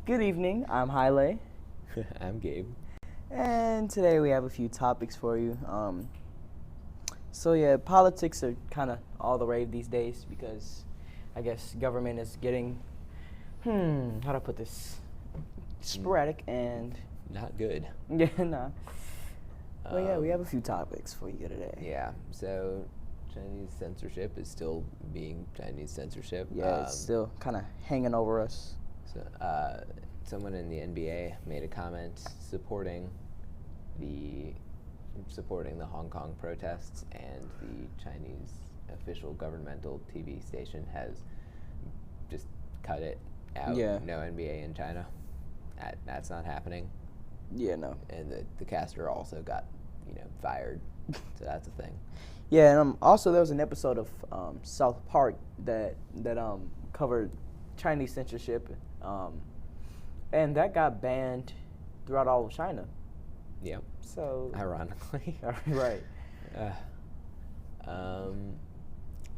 Good evening, I'm Haile, I'm Gabe. and today we have a few topics for you. Politics are kind of all the rave these days because I guess government is getting, how to put this, sporadic and, Not good. yeah, nah. Well, yeah, we have a Um, few topics for you today. Yeah, so Chinese censorship is still being Chinese censorship. Yeah, it's still kind of hanging over us. Someone in the NBA made a comment the supporting the Hong Kong protests, and the Chinese official governmental TV station has just cut it out. Yeah. No NBA in China. That's not happening. Yeah, no. And the caster also got fired. So that's a thing. Yeah, and also there was an episode of South Park that covered Chinese censorship, and that got banned throughout all of China. Yep. So Ironically. right.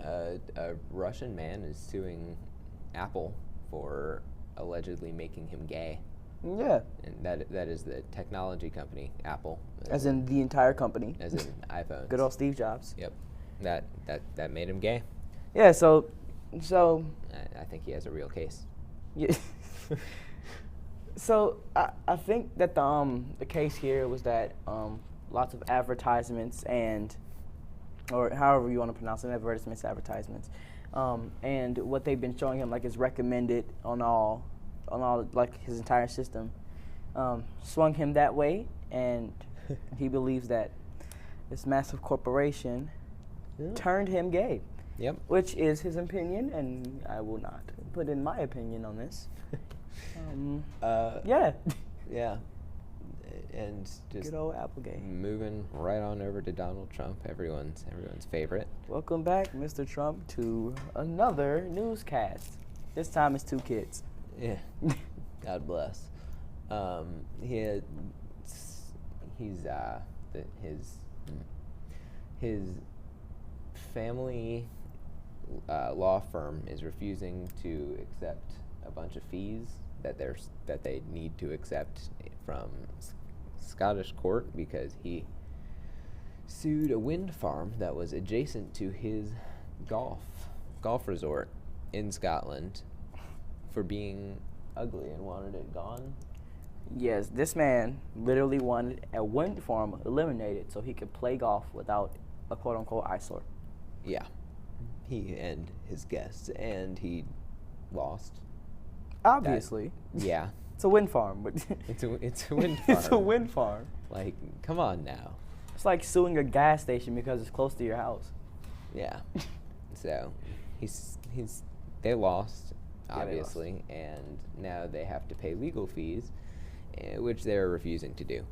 A Russian man is suing Apple for allegedly making him gay, Yeah, and that is the technology company Apple, as in the entire company. as in iPhones. Good old Steve Jobs. Yep. That made him gay. Yeah. So I think he has a real case. yeah. So I think that the case here was that lots of advertisements or however you want to pronounce it, advertisements, and what they've been showing him like is recommended on all like his entire system, swung him that way, and he believes that this massive corporation turned him gay, Yep. which is his opinion, and I will not put in my opinion on this. Yeah. Yeah. And just Good old Applegate. moving right on over to Donald Trump, everyone's favorite. Welcome back, Mr. Trump, to another newscast. This time it's two kids. Yeah. God bless. He's his family law firm is refusing to accept a bunch of fees that they need to accept from Scottish court because he sued a wind farm that was adjacent to his golf resort in Scotland for being ugly and wanted it gone. Yes, this man literally wanted a wind farm eliminated so he could play golf without a quote-unquote eyesore. Yeah. He and his guests, and he lost. Obviously. Yeah. It's a wind farm, but It's a wind farm. it's a wind farm. Like, come on now. It's like suing a gas station because it's close to your house. Yeah. So they lost, Yeah, they obviously, and now they have to pay legal fees, which they're refusing to do.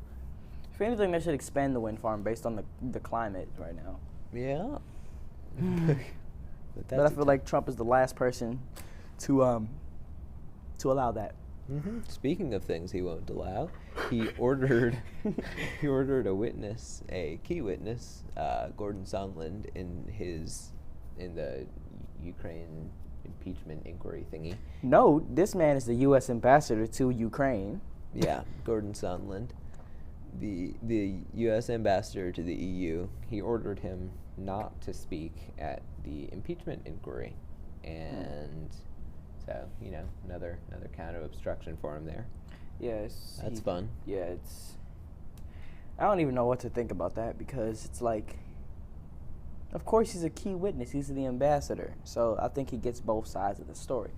If anything, they should expand the wind farm based on the climate right now. Yeah. But I feel like Trump is the last person to allow that. Speaking of things he won't allow, he ordered a key witness, Gordon Sondland, in the Ukraine impeachment inquiry thingy. No, this man is the U.S. ambassador to Ukraine. Yeah, Gordon Sondland, the U.S. ambassador to the EU. He ordered him not to speak at the impeachment inquiry, and so another kind of obstruction for him there. Yes, That's fun. Yeah, I don't even know what to think about that because it's like, of course he's a key witness. He's the ambassador, so I think he gets both sides of the story.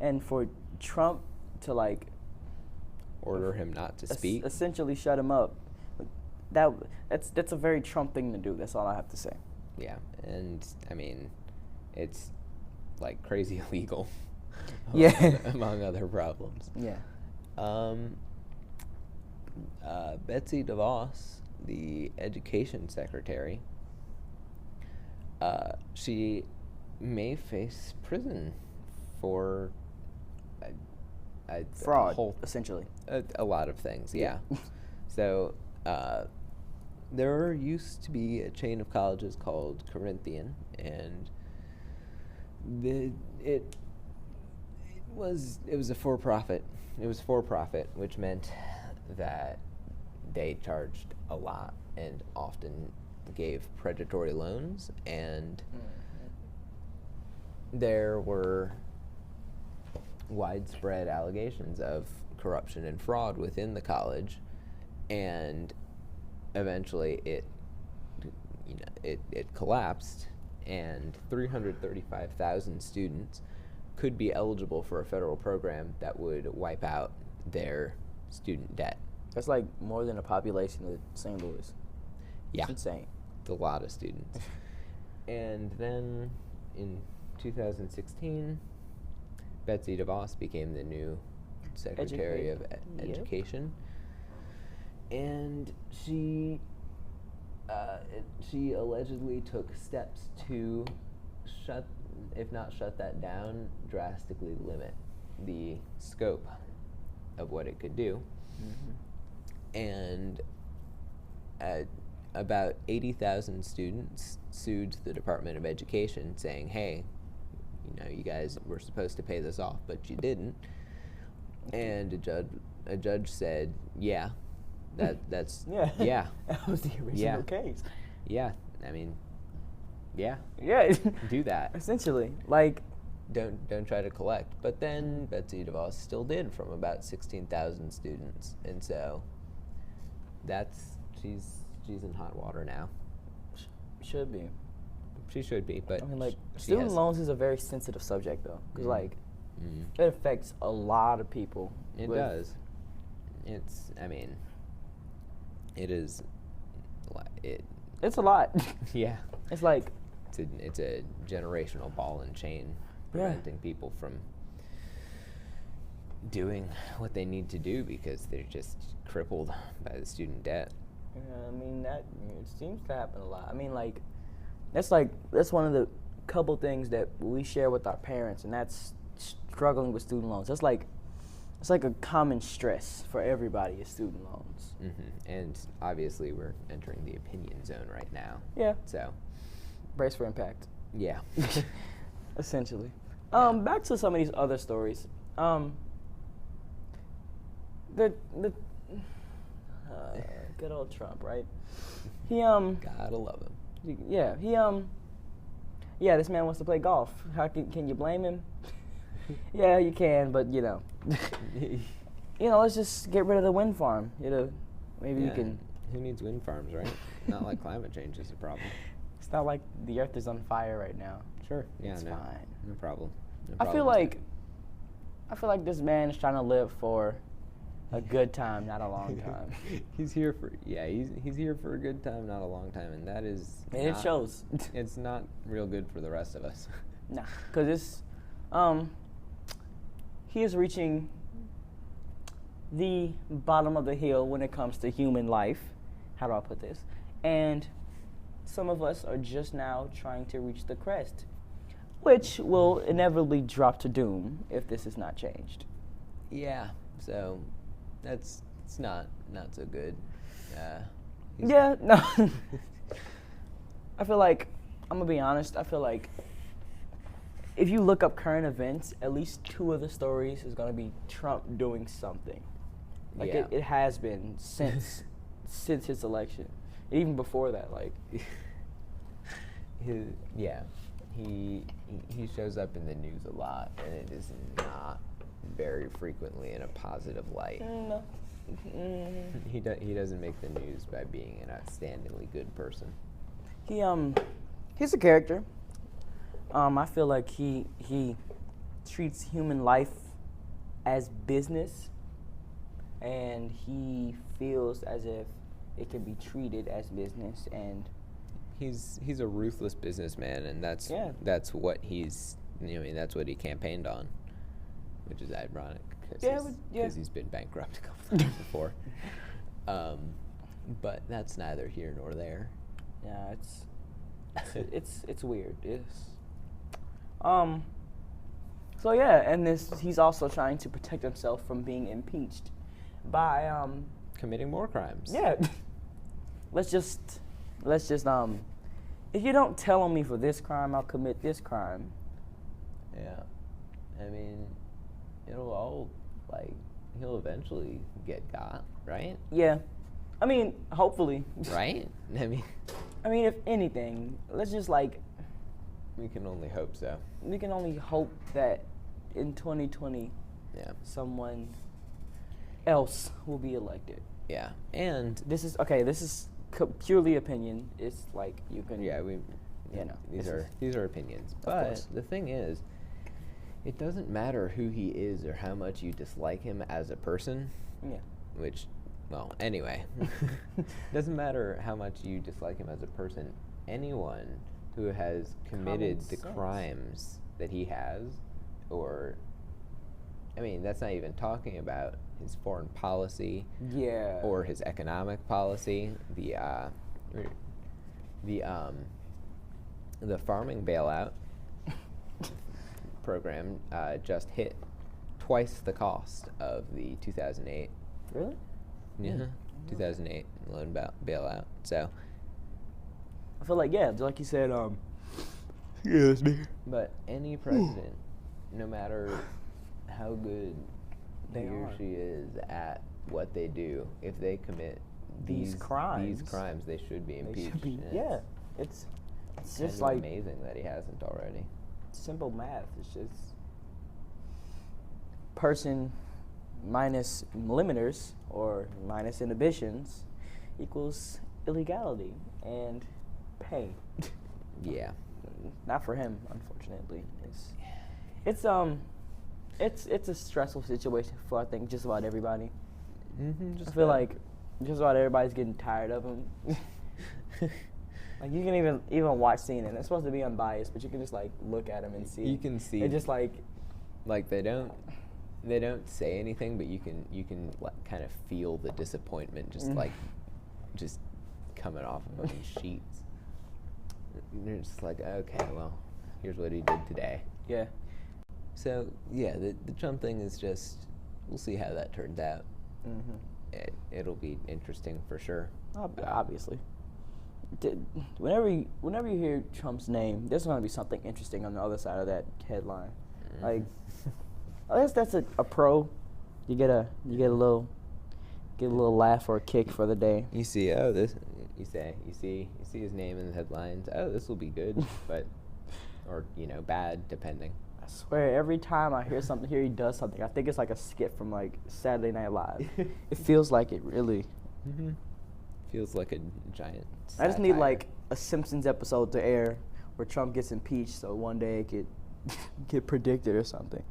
And for Trump to like Order him not to speak. essentially shut him up, that's a very Trump thing to do. That's all I have to say. Yeah, and I mean, it's like crazy illegal. Yeah. Among other problems. Yeah. Betsy DeVos, the education secretary, she may face prison for Fraud, essentially. a lot of things. Yeah. So there used to be a chain of colleges called Corinthian, and it it was a for-profit. It was for-profit, which meant that they charged a lot and often gave predatory loans, and there were widespread allegations of corruption and fraud within the college, and eventually it collapsed, and 335,000 students could be eligible for a federal program that would wipe out their student debt. That's like more than the population of St. Louis. Yeah. It's insane. It's a lot of students. And then in 2016, Betsy DeVos became the new Secretary of Education. And she allegedly took steps to if not shut that down, drastically limit the scope of what it could do. And about 80,000 students sued the Department of Education saying, hey, you guys were supposed to pay this off, but you didn't. And a judge said, yeah, that's yeah. That was the original case. Yeah, I mean, yeah, do that. Essentially, like, don't try to collect. But then Betsy DeVos still did from about 16,000 students, and so she's in hot water now. Should be. She should be, but I mean, like, student loans is a very sensitive subject, though, because like it affects a lot of people. It does. I mean, it is. It's a lot. Yeah. It's like. It's a generational ball and chain, preventing people from doing what they need to do because they're just crippled by the student debt. Yeah, I mean, it seems to happen a lot. I mean, like, that's one of the couple things that we share with our parents, and that's struggling with student loans. It's like a common stress for everybody is student loans. And obviously, we're entering the opinion zone right now. Yeah. So. Brace for impact. Yeah. Essentially. Back to some of these other stories. Good old Trump, right? He Gotta love him. Yeah, this man wants to play golf. How can you blame him? Yeah, you can, but let's just get rid of the wind farm. Maybe you can. Who needs wind farms, right? Not like climate change is a problem. It's not like the earth is on fire right now. Sure. Yeah, it's fine. No problem. I feel like this man is trying to live for a good time, not a long time. He's here for a good time, not a long time, and that is. And it shows. It's not real good for the rest of us. Nah, because he is reaching the bottom of the hill when it comes to human life. How do I put this? And some of us are just now trying to reach the crest, which will inevitably drop to doom if this is not changed. Yeah, so it's not so good. Yeah, no. I feel like, I'm going to be honest, I feel like if you look up current events, at least 2 of the stories is going to be Trump doing something. Like, it has been since his election. Even before that, like. He shows up in the news a lot, and it is not very frequently in a positive light. No. He doesn't make the news by being an outstandingly good person. He's a character. I feel like he treats human life as business, and he feels as if it can be treated as business, and he's a ruthless businessman, and that's what that's what he campaigned on, which is ironic because he's been bankrupt a couple times before. But that's neither here nor there. Yeah, it's weird. So yeah, and he's also trying to protect himself from being impeached by committing more crimes. Yeah. Let's just if you don't tell on me for this crime, I'll commit this crime. Yeah. I mean, it'll all, like, he'll eventually get got, right? Yeah. I mean, hopefully. Right? I mean, if anything, let's just like, we can only hope so. we can only hope that in 2020, Yeah. someone else will be elected. Yeah. And This is purely opinion. It's like you can. yeah, these are opinions. But course. the thing is, it doesn't matter who he is or how much you dislike him as a person. Yeah. Which, well, anyway, doesn't matter how much you dislike him as a person. Anyone who has committed the sense. crimes that he has, or, I mean, that's not even talking about his foreign policy Yeah. or his economic policy. The farming bailout program just hit twice the cost of the 2008. Really? Yeah, 2008 loan bailout. So, I feel like like you said. Yes, me. but any president, no matter how good he They or are. she is at what they do, if they commit These crimes. they should be They impeached. should be. And Yeah. It's it's just kind of like amazing that he hasn't already. simple math. It's just person minus limiters or minus inhibitions equals illegality and pay. Yeah. Not for him, unfortunately. It's a stressful situation for I think just about everybody. Mm-hmm, I feel like just about everybody's getting tired of him. Like you can even watch CNN. It's supposed to be unbiased, but you can just like look at him and see. You can see. It just like they don't say anything, but you can kind of feel the disappointment just coming off of them in sheets. And you're just like, okay, well, here's what he did today. yeah. So yeah, the Trump thing is just, we'll see how that turns out. Mm-hmm. It'll be interesting for sure. Obviously. Whenever you hear Trump's name, there's going to be something interesting on the other side of that headline. Mhm. Like, I guess that's a pro. You get a little laugh or a kick for the day. You see, you see his name in the headlines. Oh, this will be good, but or bad depending. I swear, every time I hear he does something, I think it's like a skit from like Saturday Night Live. It feels like it really. Mm-hmm. Feels like a giant. I just need satire. like a Simpsons episode to air where Trump gets impeached, so one day it could get predicted or something.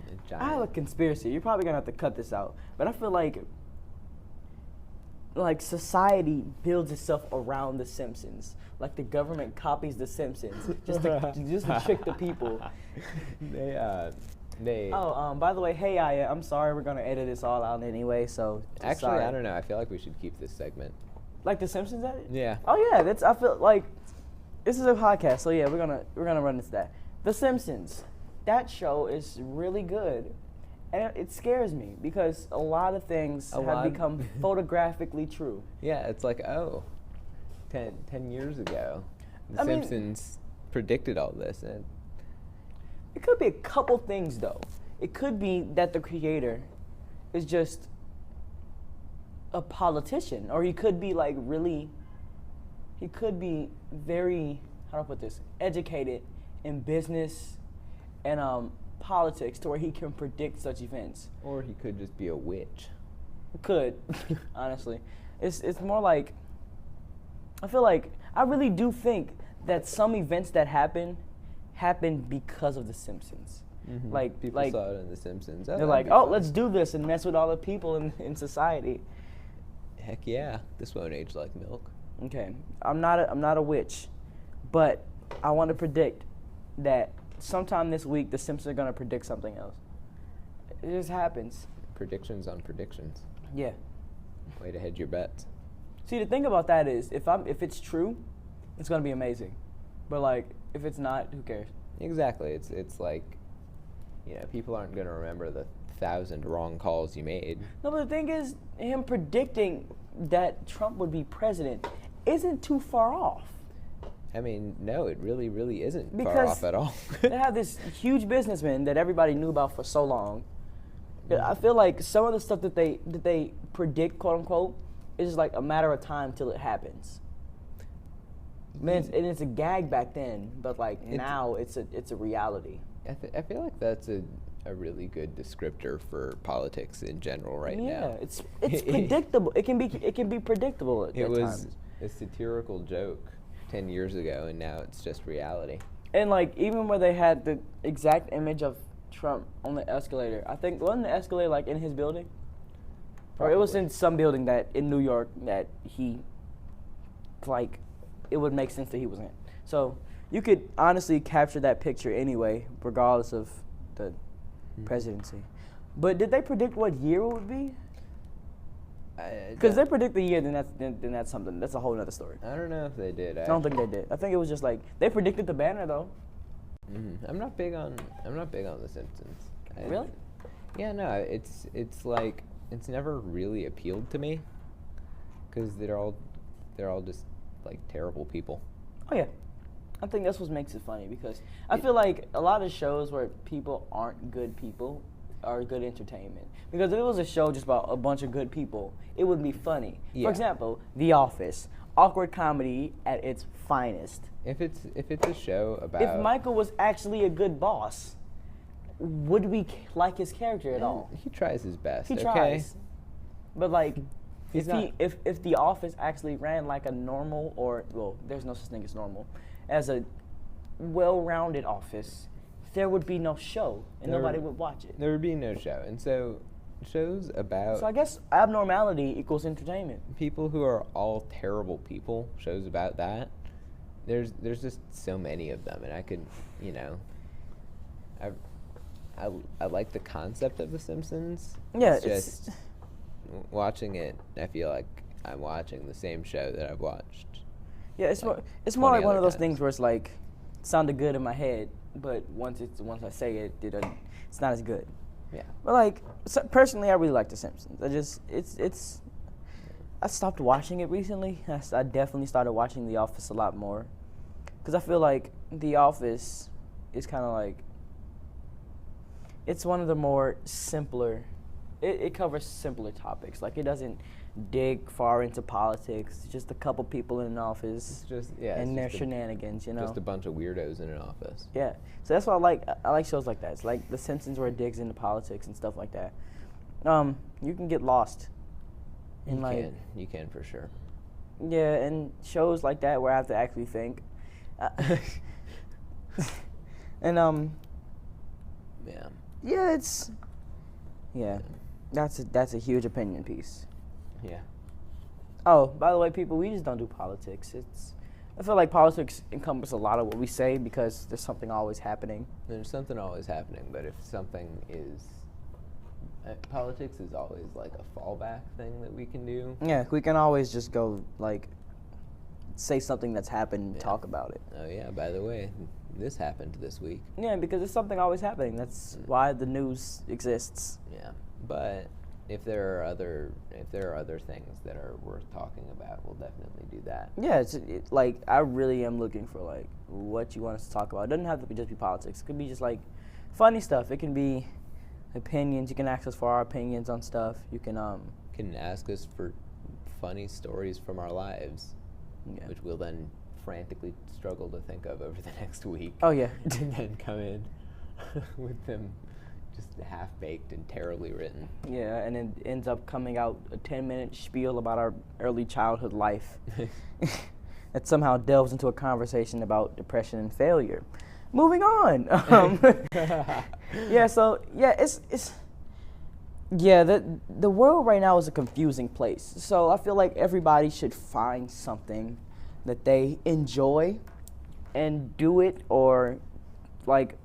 A giant. I have a conspiracy. You're probably gonna have to cut this out, but I feel like society builds itself around the Simpsons. Like the government copies the Simpsons just to trick the people. They. Oh, by the way, hey, I'm sorry, we're gonna edit this all out anyway. So Actually, sorry. I don't know. I feel like we should keep this segment. Like the Simpsons at it? Yeah. Oh yeah, I feel like this is a podcast, so yeah, we're gonna run into that. The Simpsons, that show is really good, and it scares me because a lot of things have become photographically true. Yeah, it's like 10 years ago, The I mean- Simpsons predicted all this, and It could be a couple things though. It could be that the creator is just a politician, or he could be very, how do I put this, educated in business and politics to where he can predict such events. or he could just be a witch. Could, honestly. It's more like, I really do think that some events that happen because of The Simpsons. Mm-hmm. Like People saw it in The Simpsons. they're like, oh, let's do this and mess with all the people in society. Heck yeah, this won't age like milk. Okay, I'm not a witch, but I want to predict that sometime this week The Simpsons are gonna predict something else. It just happens. Predictions on predictions. Yeah. Way to hedge your bets. See, the thing about that is, if it's true, it's gonna be amazing. But like, if it's not, who cares? Exactly. It's like, people aren't going to remember the 1,000 wrong calls you made. No, but the thing is, him predicting that Trump would be president isn't too far off. I mean, no, it really, really isn't far Because off at all. They have this huge businessman that everybody knew about for so long, I feel like some of the stuff that they predict, quote unquote, is just like a matter of time till it happens. Man, and it's a gag back then, but like now it's a reality. I feel like that's a really good descriptor for politics in general right now. Yeah, it's predictable. It can be predictable at it times. was a satirical joke 10 years ago, and now it's just reality. And like even where they had the exact image of Trump on the escalator, I think wasn't the escalator like in his building, Probably. or it was in some building that in New York that he like it would make sense that he was in. So you could honestly capture that picture anyway, regardless of the presidency. But did they predict what year it would be? Because they predict the year, then that's something. That's a whole other story. I don't know if they did. I don't think they did. I think it was just like they predicted the banner though. I'm not big on The Simpsons. Really? Yeah, no. It's like it's never really appealed to me because they're all just like terrible people. Oh yeah. I think that's what makes it funny because I feel like a lot of shows where people aren't good people are good entertainment. Because if it was a show just about a bunch of good people, it would be funny. Yeah. For example, The Office, awkward comedy at its finest. If it's a show about If Michael was actually a good boss, would we like his character at all? He tries his best. He okay? tries. But like He's not. if The Office actually ran like a normal there's no such thing as normal, as a well-rounded office, there would be no show and nobody would watch it. There would be no show, and so shows about. So I guess abnormality equals entertainment. People who are all terrible people. Shows about that. There's just so many of them, and I could, I like the concept of The Simpsons. Yeah, it's just watching it. I feel like I'm watching the same show that I've watched. Yeah, it's more like one of those things where it's like sounded good in my head, but once I say it, it's not as good. Yeah. But like personally, I really like The Simpsons. I stopped watching it recently. I definitely started watching The Office a lot more, because I feel like The Office is kind of like it's one of the more simpler. It covers simpler topics. Like it doesn't dig far into politics. It's just a couple people in an office and their shenanigans, Just a bunch of weirdos in an office. Yeah. So that's why I like. I like shows like that. It's like The Simpsons where it digs into politics and stuff like that. You can get lost. You can for sure. Yeah, and shows like that where I have to actually think. And Yeah. Yeah, that's a huge opinion piece. Yeah. Oh, by the way, people, we just don't do politics. I feel like politics encompass a lot of what we say because there's something always happening. There's something always happening, but if something is... politics is always like a fallback thing that we can do. Yeah, we can always just go, like, say something that's happened and talk about it. Oh, yeah, by the way, this happened this week. Yeah, because there's something always happening. That's why the news exists. Yeah, but if there are other things that are worth talking about, we'll definitely do that. Yeah, like I really am looking for like what you want us to talk about. It doesn't have to just be politics. It could be just like funny stuff. It can be opinions. You can ask us for our opinions on stuff. You can ask us for funny stories from our lives, which we'll then frantically struggle to think of over the next week. Oh yeah, and then come in with them just half-baked and terribly written. Yeah, and it ends up coming out a 10-minute spiel about our early childhood life that somehow delves into a conversation about depression and failure. Moving on. The world right now is a confusing place. So I feel like everybody should find something that they enjoy and do it, or like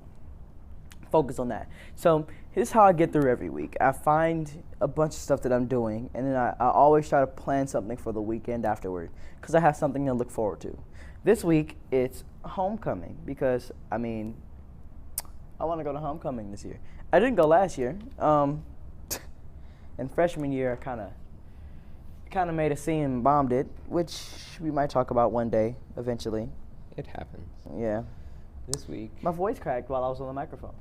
focus on that. So here's how I get through every week. I find a bunch of stuff that I'm doing, and then I always try to plan something for the weekend afterward, because I have something to look forward to. This week, it's homecoming, because, I want to go to homecoming this year. I didn't go last year. In freshman year, I kind of made a scene and bombed it, which we might talk about one day, eventually. It happens. Yeah. This week. My voice cracked while I was on the microphone.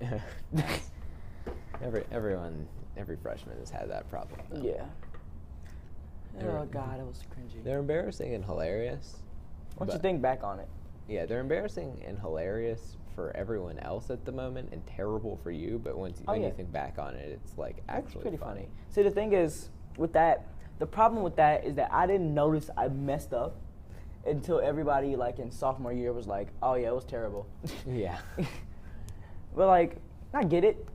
Every freshman has had that problem, though. Yeah. They're- Oh God, it was cringy. They're embarrassing and hilarious. Once you but- think back on it. Yeah, they're embarrassing and hilarious for everyone else at the moment and terrible for you, but when Oh, you yeah. think back on it, it's like That's actually pretty funny. See, the thing is, with that, the problem with that is that I didn't notice I messed up until everybody, like, in sophomore year was like, oh, yeah, it was terrible. Yeah. But, like, I get it,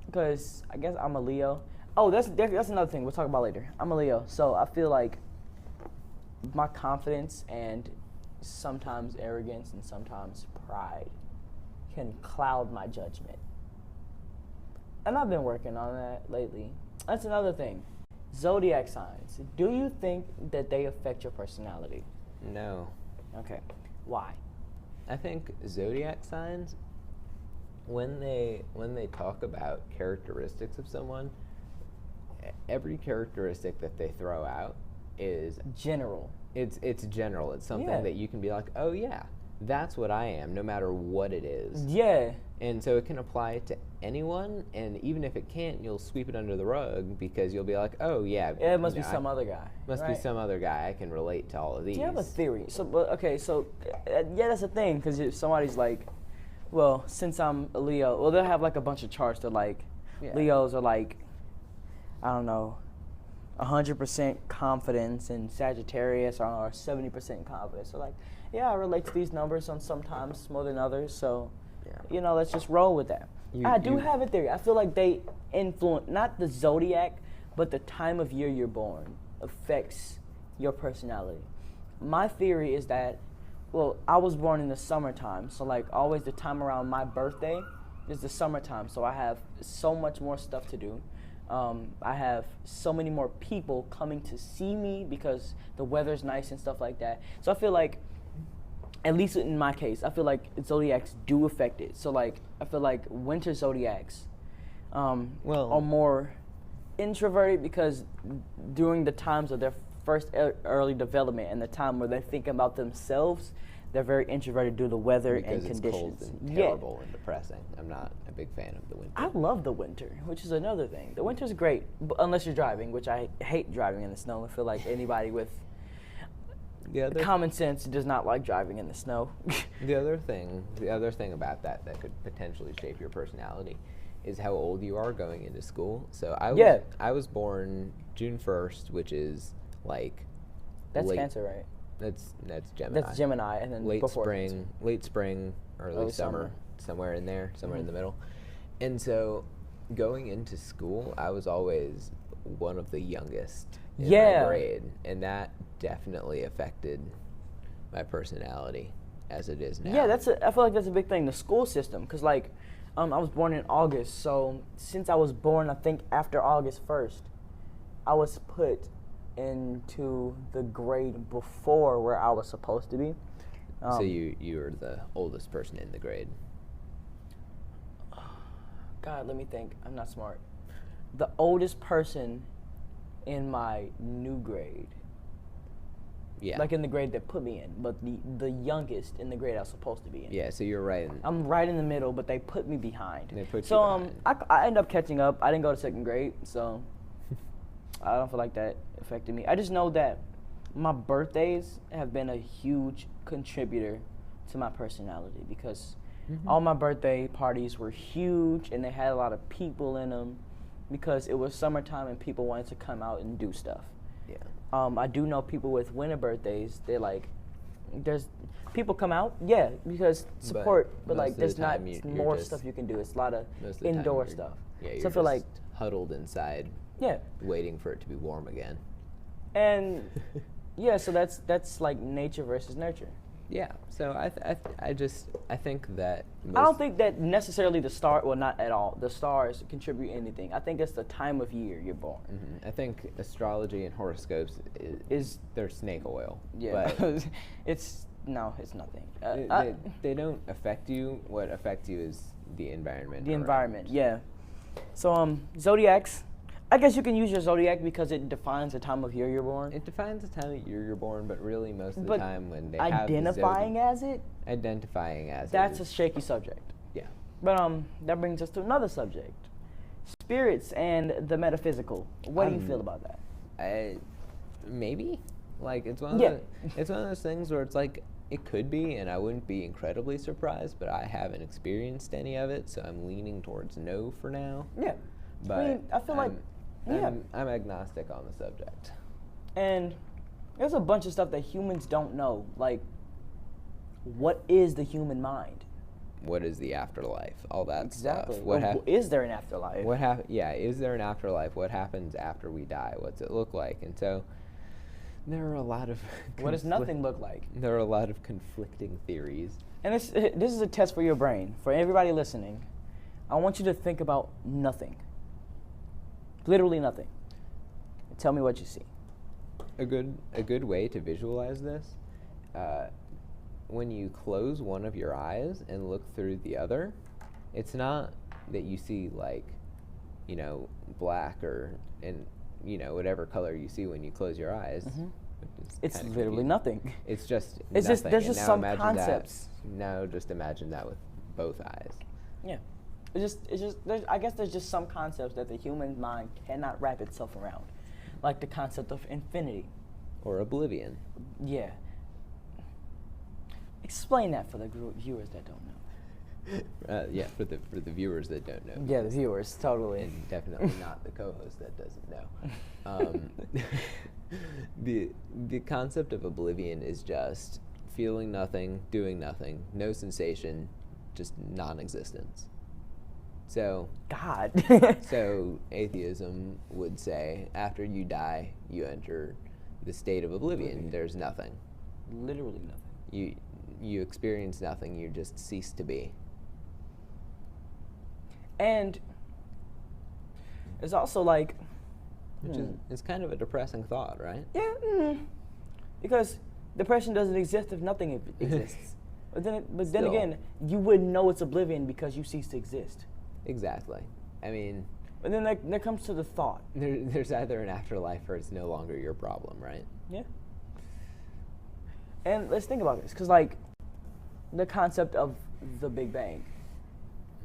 because I guess I'm a Leo. Oh, that's another thing we'll talk about later. I'm a Leo, so I feel like my confidence and sometimes arrogance and sometimes pride can cloud my judgment. And I've been working on that lately. That's another thing. Zodiac signs. Do you think that they affect your personality? No. Okay. Why? I think zodiac signs, when they talk about characteristics of someone, every characteristic that they throw out is General. it's general. It's something Yeah. that you can be like, oh yeah, that's what I am, no matter what it is. Yeah. And so it can apply to anyone, and even if it can't, you'll sweep it under the rug because you'll be like, oh yeah, It must you be know, some other guy. must be right? some other guy. I can relate to all of these. Do you have a theory? So, but okay, so yeah, that's the thing. Because if somebody's like, well, since I'm a Leo, well, they'll have like a bunch of charts. They're like, Yeah. Leos are like, I don't know, 100% confidence, and Sagittarius are 70% confidence. So like, yeah, I relate to these numbers on sometimes more than others. So, Yeah. you know, let's just roll with that. I do have a theory. I feel like they influence not the zodiac, but the time of year you're born affects your personality. My theory is that, well, I was born in the summertime, so like always the time around my birthday is the summertime. So I have so much more stuff to do. I have so many more people coming to see me because the weather's nice and stuff like that. So I feel like, at least in my case, I feel like zodiacs do affect it. So like, I feel like winter zodiacs are more introverted because during the times of their first early development and the time where they're thinking about themselves, they're very introverted due to the weather because and it's conditions. cold and terrible and depressing. I'm not a big fan of the winter. I love the winter, which is another thing. The winter's great, unless you're driving, which I hate driving in the snow. I feel like anybody with common sense does not like driving in the snow. The other thing about that could potentially shape your personality is how old you are going into school. So I was born June 1st, which is like That's late, Cancer, right? That's Gemini. That's Gemini, and then late before spring, early summer, somewhere in there, somewhere in the middle. And so going into school, I was always one of the youngest in my grade, and that definitely affected my personality as it is now. Yeah, I feel like that's a big thing, the school system, because like I was born in August, so since I was born, I think after August 1st, I was put into the grade before where I was supposed to be. So you were the oldest person in the grade. God, let me think. I'm not smart. The oldest person in my new grade. Yeah. Like in the grade that put me in, but the youngest in the grade I was supposed to be in. Yeah, so you're right. I'm right in the middle, but they put me behind. They put so you behind. I ended up catching up. I didn't go to second grade, so I don't feel like that affected me. I just know that my birthdays have been a huge contributor to my personality because all my birthday parties were huge and they had a lot of people in them because it was summertime and people wanted to come out and do stuff. Yeah. I do know people with winter birthdays, they're like, there's people come out, yeah, because support, but like there's not more stuff you can do. It's a lot of indoor stuff. Yeah, you're so I feel like huddled inside, waiting for it to be warm again. And yeah, so that's like nature versus nurture. Yeah, so I think that I don't think that necessarily not at all. The stars contribute anything. I think it's the time of year you're born. I think astrology and horoscopes is their snake oil. Yeah, but it's nothing. They don't affect you. What affects you is the environment. The environment, yeah. So zodiacs. I guess you can use your zodiac because it defines the time of year you're born. It defines the time of year you're born, but really most of the time when they identifying as it. Identifying as that's a shaky subject. Yeah. But that brings us to another subject. spirits and the metaphysical. What do you feel about that? Maybe, like it's one of it's one of those things where it's like it could be, and I wouldn't be incredibly surprised, but I haven't experienced any of it, so I'm leaning towards no for now. Yeah, But I mean, I feel like I'm agnostic on the subject. And there's a bunch of stuff that humans don't know, like what is the human mind? What is the afterlife? All that Exactly. stuff. Is there an afterlife? Yeah, is there an afterlife? What happens after we die? What's it look like? And so there are a lot of what does nothing look like? There are a lot of conflicting theories. And this is a test for your brain. For everybody listening, I want you to think about nothing. Literally nothing. And tell me what you see. A good way to visualize this, when you close one of your eyes and look through the other, it's not that you see like, black and whatever color you see when you close your eyes. Mm-hmm. It's literally nothing. It's just it's nothing. There's just some concepts. Now just imagine that with both eyes. Yeah. It's just I guess there's just some concepts that the human mind cannot wrap itself around. Like the concept of infinity. Or oblivion. Yeah. Explain that for the viewers that don't know. Yeah, for the viewers that don't know. Yeah, the viewers, totally. And definitely not the co-host that doesn't know. The concept of oblivion is just feeling nothing, doing nothing, no sensation, just non-existence. So God. So atheism would say after you die, you enter the state of oblivion. There's nothing. Literally nothing. You experience nothing. You just cease to be. And it's also like, which is it's kind of a depressing thought, right? Yeah. Because depression doesn't exist if nothing exists. But then again, you wouldn't know it's oblivion because you cease to exist. Exactly. I mean. But then there comes to the thought. There's either an afterlife or it's no longer your problem, right? Yeah. And let's think about this, because like the concept of the Big Bang.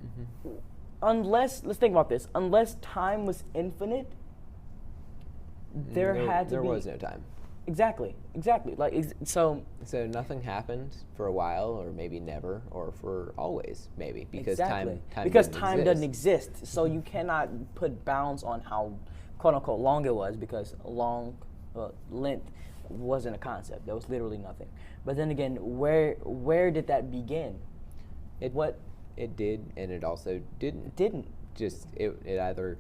Mm-hmm. Let's think about this. Unless time was infinite, there was no time. Exactly. Like so nothing happened for a while, or maybe never, or for always, maybe, because time doesn't exist. So you cannot put bounds on how quote unquote long it was, because length wasn't a concept. There was literally nothing. But then again, where did that begin? It did, and it also didn't. Just it either,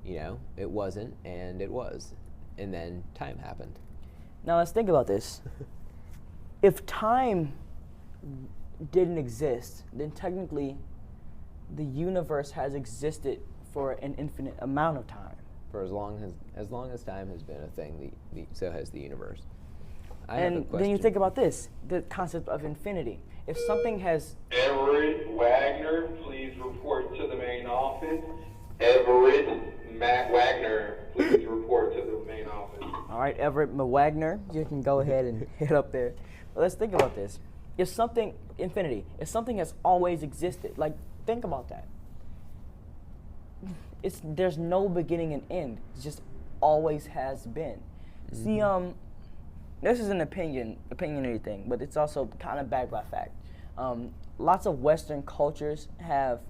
it wasn't and it was, and then time happened. Now let's think about this. If time didn't exist, then technically the universe has existed for an infinite amount of time. For as long as time has been a thing, so has the universe. And then you think about this, the concept of infinity. If something has... Everett Wagner, please report to the main office. Everett Matt Wagner, please report to the main office. All right, Everett Wagner, you can go ahead and hit up there. But let's think about this. If something has always existed, like, think about that. There's no beginning and end. It just always has been. Mm-hmm. See, this is an opinionated thing, but it's also kind of backed by fact. Lots of Western cultures have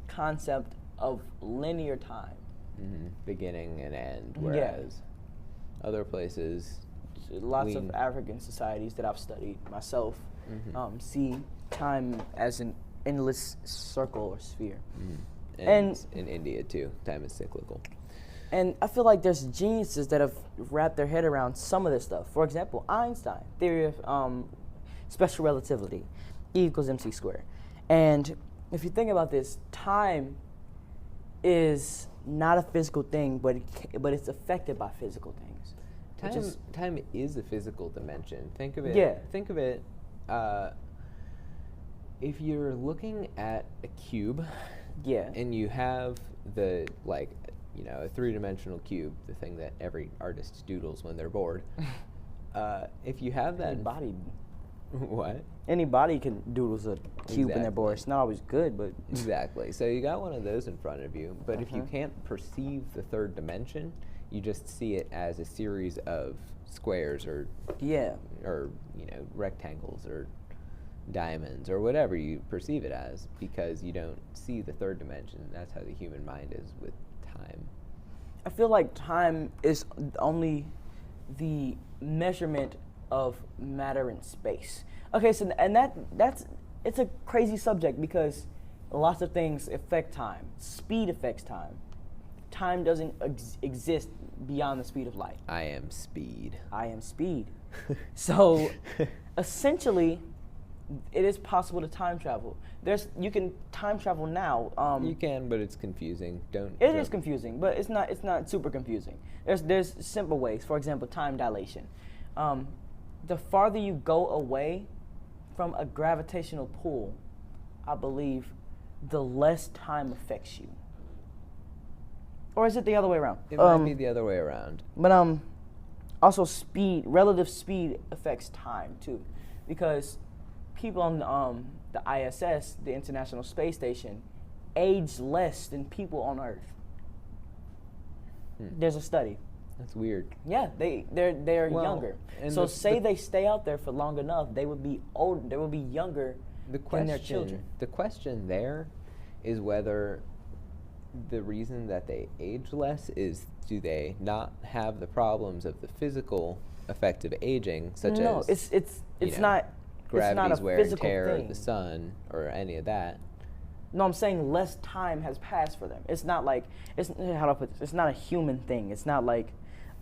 concept of linear time. Mm-hmm. Beginning and end, whereas other places... Lots of African societies that I've studied myself see time as an endless circle or sphere. Mm-hmm. And in India, too, time is cyclical. And I feel like there's geniuses that have wrapped their head around some of this stuff. For example, Einstein, theory of special relativity, E equals mc squared. And if you think about this, time is not a physical thing, but it's affected by physical things. Time is a physical dimension. Think of it. Yeah. Think of it. If you're looking at a cube. Yeah. And you have a three-dimensional cube, the thing that every artist doodles when they're bored. If you have that embodied. What? Anybody can doodles a cube in their board. Exactly. It's not always good, but Exactly. So you got one of those in front of you, but if you Mhm. can't perceive the third dimension, you just see it as a series of squares or yeah. rectangles or diamonds or whatever you perceive it as, because you don't see the third dimension. That's how the human mind is with time. I feel like time is only the measurement of matter in space. Okay, so it's a crazy subject because lots of things affect time. Speed affects time. Time doesn't exist beyond the speed of light. I am speed. I am speed. So essentially, it is possible to time travel. You can time travel now. You can, but it's confusing. It is confusing, but it's not super confusing. There's simple ways. For example, time dilation. The farther you go away from a gravitational pull, I believe, the less time affects you. Or is it the other way around? It might be the other way around. But also relative speed affects time too, because people on the ISS, the International Space Station, age less than people on Earth. There's a study. That's weird. Yeah, they're Well, younger. and So the- they stay out there for long enough, they would be old. They would be younger than their children. The question there is whether the reason that they age less is, do they not have the problems of the physical effect of aging, such No, as it's know, not. gravity's it's not a wear and physical tear thing. of the sun or any of that? No, I'm saying less time has passed for them. It's not like how do I put this? It's not a human thing. It's not like,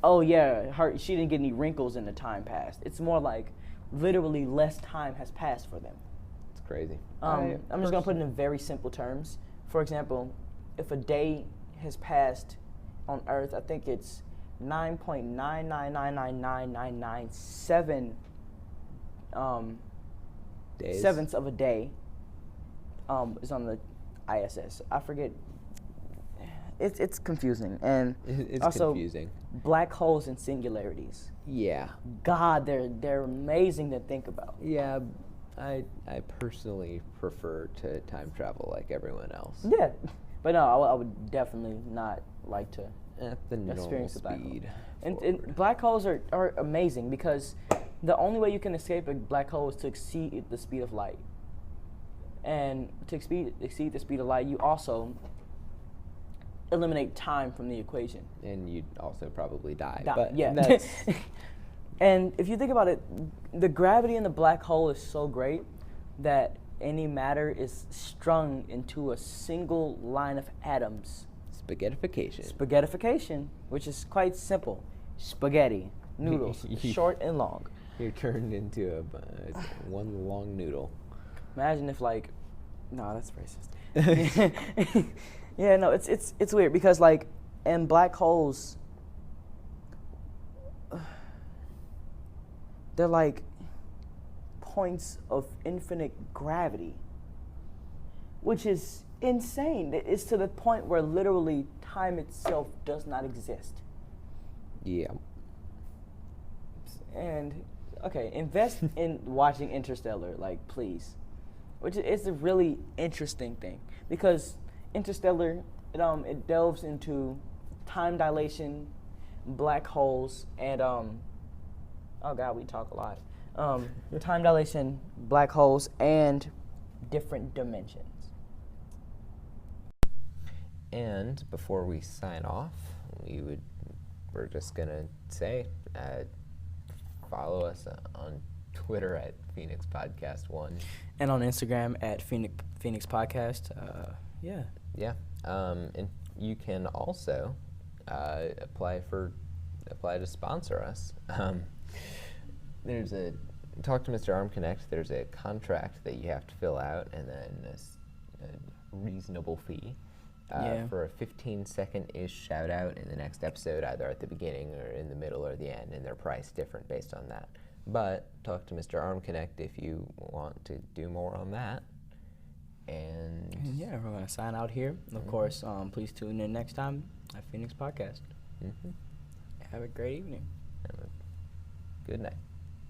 oh yeah, she didn't get any wrinkles in the time passed. It's more like literally less time has passed for them. It's crazy. I'm just gonna put it in very simple terms. For example, if a day has passed on Earth, I think it's 9.9999997 Days. sevenths of a day is on the ISS. I forget. It's confusing, and It's also confusing. black holes and singularities. Yeah. God, they're amazing to think about. Yeah. I personally prefer to time travel like everyone else. Yeah, but no, I would definitely not like to At the normal experience a black hole. speed. And forward. black holes are amazing because the only way you can escape a black hole is to exceed the speed of light. And to exceed the speed of light, you also eliminate time from the equation. And you'd also probably die. That- But yeah. that's And if you think about it, the gravity in the black hole is so great that any matter is strung into a single line of atoms. spaghettification. Spaghettification, which is quite simple. Spaghetti, noodles, short and long. You're turned into one long noodle. Imagine if no, that's racist. Yeah, no, it's weird because in black holes, they're like points of infinite gravity, which is insane. It's to the point where literally time itself does not exist. Yeah. And okay, invest in watching Interstellar, please. Which is a really interesting thing because Interstellar it delves into time dilation, black holes, and oh god, we talk a lot. Time dilation, black holes, and different dimensions. And before we sign off, we're just gonna say, follow us on Twitter at Phoenix Podcast 1. And on Instagram at Phoenix Podcast. Yeah. Yeah. And you can also apply to sponsor us. Talk to Mr. Arm Connect. There's a contract that you have to fill out, and then a reasonable fee for a 15-second-ish shout out in the next episode, either at the beginning or in the middle or the end, and they're priced different based on that. But talk to Mr. Arm Connect if you want to do more on that. And yeah, we're going to sign out here. Of course, please tune in next time at Phoenix Podcast. Have a great evening. Have a good night.